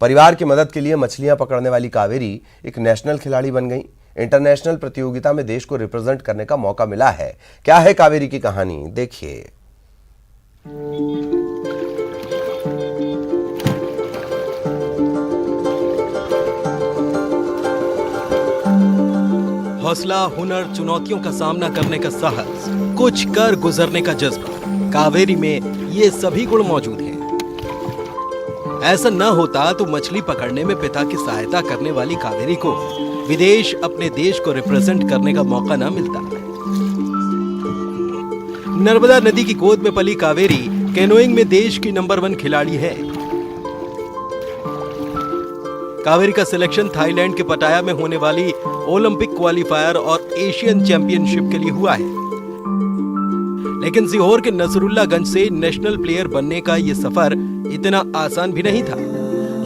परिवार की मदद के लिए मछलियां पकड़ने वाली कावेरी एक नेशनल खिलाड़ी बन गई। इंटरनेशनल प्रतियोगिता में देश को रिप्रेजेंट करने का मौका मिला है। क्या है कावेरी की कहानी, देखिए। हौसला, हुनर, चुनौतियों का सामना करने का साहस, कुछ कर गुजरने का जज्बा, कावेरी में ये सभी गुण मौजूद हैं। ऐसा न होता तो मछली पकड़ने में पिता की सहायता करने वाली कावेरी को विदेश अपने देश को रिप्रेजेंट करने का मौका न मिलता। नर्मदा नदी की गोद में पली कावेरी कैनोइंग में देश की नंबर 1 खिलाड़ी है। कावेरी का सिलेक्शन थाईलैंड के पटाया में होने वाली ओलंपिक क्वालिफायर और एशियन चैंपियनशिप के लिए हुआ है। लेकिन सीहोर के नसरुल्लागंज से नेशनल प्लेयर बनने का यह सफर इतना आसान भी नहीं था।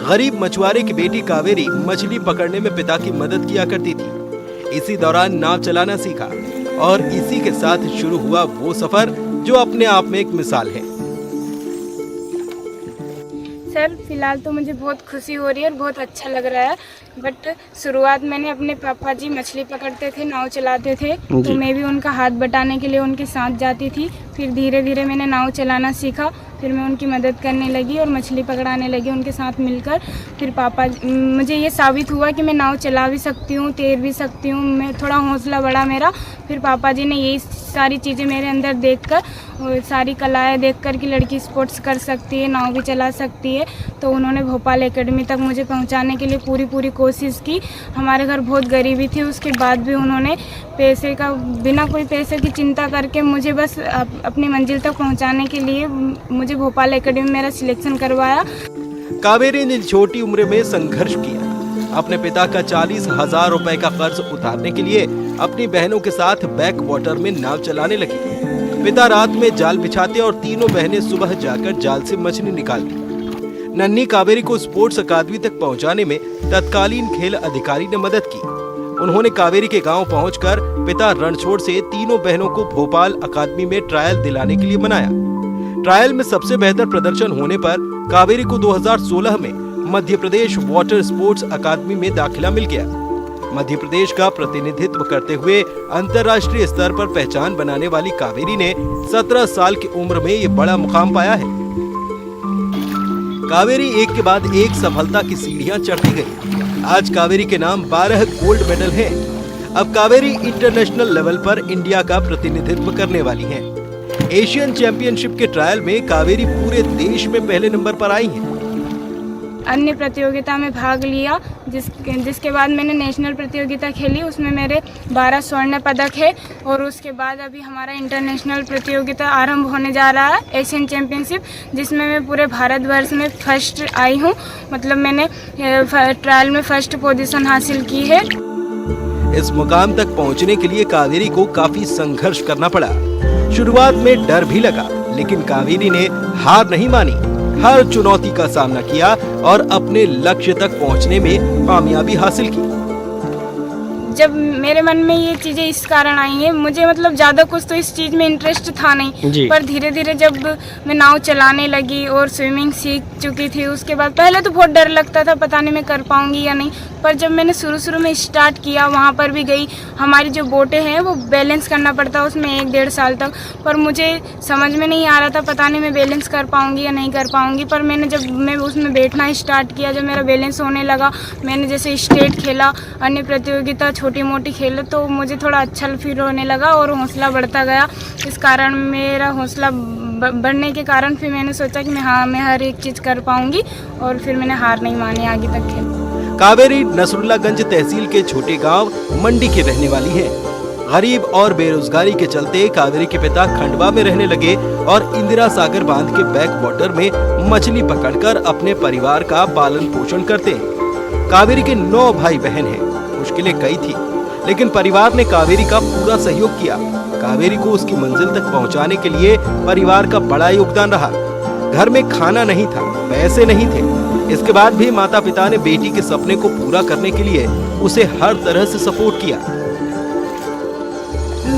गरीब मछुआरे की बेटी कावेरी मछली पकड़ने में पिता की मदद किया करती थी। इसी दौरान नाव चलाना सीखा और इसी के साथ शुरू हुआ वो सफर जो अपने आप में एक मिसाल है। सर, फिलहाल तो मुझे बहुत खुशी हो रही है और बहुत अच्छा लग रहा है। बट शुरुआत मैंने अपने पापा जी मछली पकड़ते थे, नाव चलाते थे, तो मैं भी उनका हाथ बटाने के लिए उनके साथ जाती थी। फिर धीरे धीरे मैंने नाव चलाना सीखा, फिर मैं उनकी मदद करने लगी और मछली पकड़ाने लगी उनके साथ मिलकर। फिर मुझे ये साबित हुआ कि मैं नाव चला भी सकती हूँ, तैर भी सकती हूँ। मैं थोड़ा हौसला बढ़ा मेरा। फिर पापा जी ने यही सारी चीज़ें मेरे अंदर देखकर, सारी कलाएँ देखकर कि लड़की स्पोर्ट्स कर सकती है, नाव भी चला सकती है, तो उन्होंने भोपाल एकेडमी तक मुझे पहुंचाने के लिए पूरी कोशिश की। हमारे घर बहुत गरीबी थी, उसके बाद भी उन्होंने बिना कोई पैसे की चिंता करके मुझे बस अपनी मंजिल तक पहुंचाने के लिए मुझे भोपाल एकेडमी में मेरा सिलेक्शन करवाया। कावेरी ने छोटी उम्र में संघर्ष किया। अपने पिता का 40,000 रुपए का कर्ज उतारने के लिए अपनी बहनों के साथ बैक वाटर में नाव चलाने लगी। पिता रात में जाल बिछाते और तीनों बहनें सुबह जाकर जाल से मछली निकालती। नन्ही कावेरी को स्पोर्ट्स अकादमी तक पहुंचाने में तत्कालीन खेल अधिकारी ने मदद की। उन्होंने कावेरी के गांव पहुंचकर पिता रणछोड़ से तीनों बहनों को भोपाल अकादमी में ट्रायल दिलाने के लिए मनाया। ट्रायल में सबसे बेहतर प्रदर्शन होने पर कावेरी को 2016 में Madhya Pradesh water sports academy में दाखिला मिल गया। मध्य प्रदेश का प्रतिनिधित्व करते हुए अंतर्राष्ट्रीय स्तर पर पहचान बनाने वाली कावेरी ने 17 साल की उम्र में ये बड़ा मुकाम पाया है। कावेरी एक के बाद एक सफलता की सीढ़ियां चढ़ती गई। आज कावेरी के नाम 12 गोल्ड मेडल हैं। अब कावेरी इंटरनेशनल लेवल पर इंडिया का प्रतिनिधित्व करने वाली हैं। एशियन चैंपियनशिप के ट्रायल में कावेरी पूरे देश में पहले नंबर पर आई हैं। अन्य प्रतियोगिता में भाग लिया, जिसके बाद मैंने नेशनल प्रतियोगिता खेली, उसमें मेरे 12 स्वर्ण पदक है। और उसके बाद अभी हमारा इंटरनेशनल प्रतियोगिता आरंभ होने जा रहा है, एशियन चैंपियनशिप, जिसमें मैं पूरे भारतवर्ष में फर्स्ट आई हूँ। मतलब मैंने ट्रायल में फर्स्ट पोजीशन हासिल की है। इस मुकाम तक पहुँचने के लिए कावेरी को काफी संघर्ष करना पड़ा। शुरुआत में डर भी लगा, लेकिन कावेरी ने हार नहीं मानी। हर चुनौती का सामना किया और अपने लक्ष्य तक पहुंचने में कामयाबी हासिल की। जब मेरे मन में ये चीजें इस कारण आई हैं, मुझे मतलब ज्यादा कुछ तो इस चीज में इंटरेस्ट था नहीं, पर धीरे धीरे जब मैं नाव चलाने लगी और स्विमिंग सीख चुकी थी, उसके बाद पहले तो बहुत डर लगता था, पता नहीं मैं कर पाऊंगी या नहीं। पर जब मैंने शुरू में स्टार्ट किया, वहाँ पर भी गई, हमारी जो बोटें हैं वो बैलेंस करना पड़ता है उसमें 1-1.5 साल तक, पर मुझे समझ में नहीं आ रहा था, पता नहीं मैं बैलेंस कर पाऊंगी या नहीं कर पाऊंगी। पर जब मैं उसमें बैठना स्टार्ट किया, जब मेरा बैलेंस होने लगा, मैंने जैसे स्टेट खेला, अन्य प्रतियोगिता छोटी मोटी खेले, तो मुझे थोड़ा अच्छा फील होने लगा और हौसला बढ़ता गया। इस कारण मेरा हौसला बढ़ने के कारण फिर मैंने सोचा कि मैं हर एक चीज़ कर पाऊंगी, और फिर मैंने हार नहीं मानी, आगे तक खेली। कावेरी नसरुल्लागंज तहसील के छोटे गांव मंडी की रहने वाली है। गरीब और बेरोजगारी के चलते कावेरी के पिता खंडवा में रहने लगे और इंदिरा सागर बांध के बैक वाटर में मछली पकड़कर अपने परिवार का पालन पोषण करते हैं। कावेरी के 9 भाई बहन हैं। मुश्किलें कई थी, लेकिन परिवार ने कावेरी का पूरा सहयोग किया। कावेरी को उसकी मंजिल तक पहुंचाने के लिए परिवार का बड़ा योगदान रहा। घर में खाना नहीं था, पैसे नहीं थे, इसके बाद भी माता पिता ने बेटी के सपने को पूरा करने के लिए उसे हर तरह से सपोर्ट किया।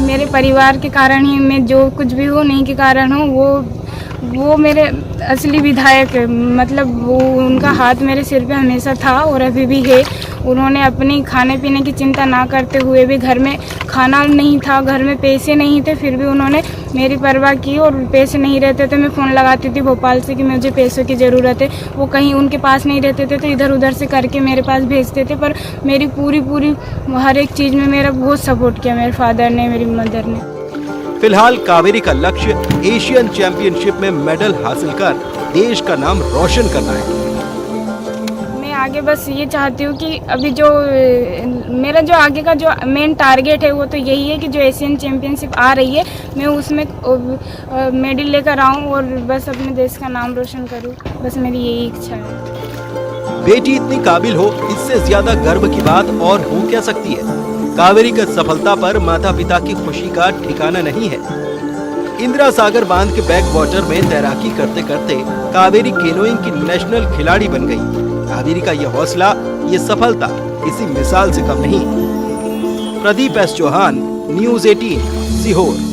मेरे परिवार के कारण ही मैं जो कुछ भी हूँ, नहीं के कारण हूँ, वो वो मेरे असली विधायक है, मतलब वो उनका हाथ मेरे सिर पे हमेशा था और अभी भी है। उन्होंने अपनी खाने पीने की चिंता ना करते हुए भी, घर में खाना नहीं था, घर में पैसे नहीं थे, फिर भी उन्होंने मेरी परवाह की। और पैसे नहीं रहते थे, मैं फ़ोन लगाती थी भोपाल से कि मुझे पैसों की ज़रूरत है। वो कहीं उनके पास नहीं रहते थे तो इधर उधर से करके मेरे पास भेजते थे। पर मेरी पूरी हर एक चीज़ में मेरा बहुत सपोर्ट किया मेरे फादर ने, मेरी मदर ने। फिलहाल कावेरी का लक्ष्य एशियन चैंपियनशिप में मेडल हासिल कर देश का नाम रोशन करना है। मैं आगे बस ये चाहती हूँ कि अभी जो मेरा जो आगे का जो मेन टारगेट है वो तो यही है कि जो एशियन चैंपियनशिप आ रही है मैं उसमें मेडल लेकर आऊँ और बस अपने देश का नाम रोशन करूँ। बस मेरी यही इच्छा है। बेटी इतनी काबिल हो, इससे ज्यादा गर्व की बात और हो क्या सकती है। कावेरी की सफलता पर माता पिता की खुशी का ठिकाना नहीं है। इंदिरा सागर बांध के बैक वाटर में तैराकी करते करते कावेरी केनोइंग की नेशनल खिलाड़ी बन गई। कावेरी का ये हौसला, ये सफलता किसी मिसाल से कम नहीं। Pradeep S Chauhan, news 18, Sehore.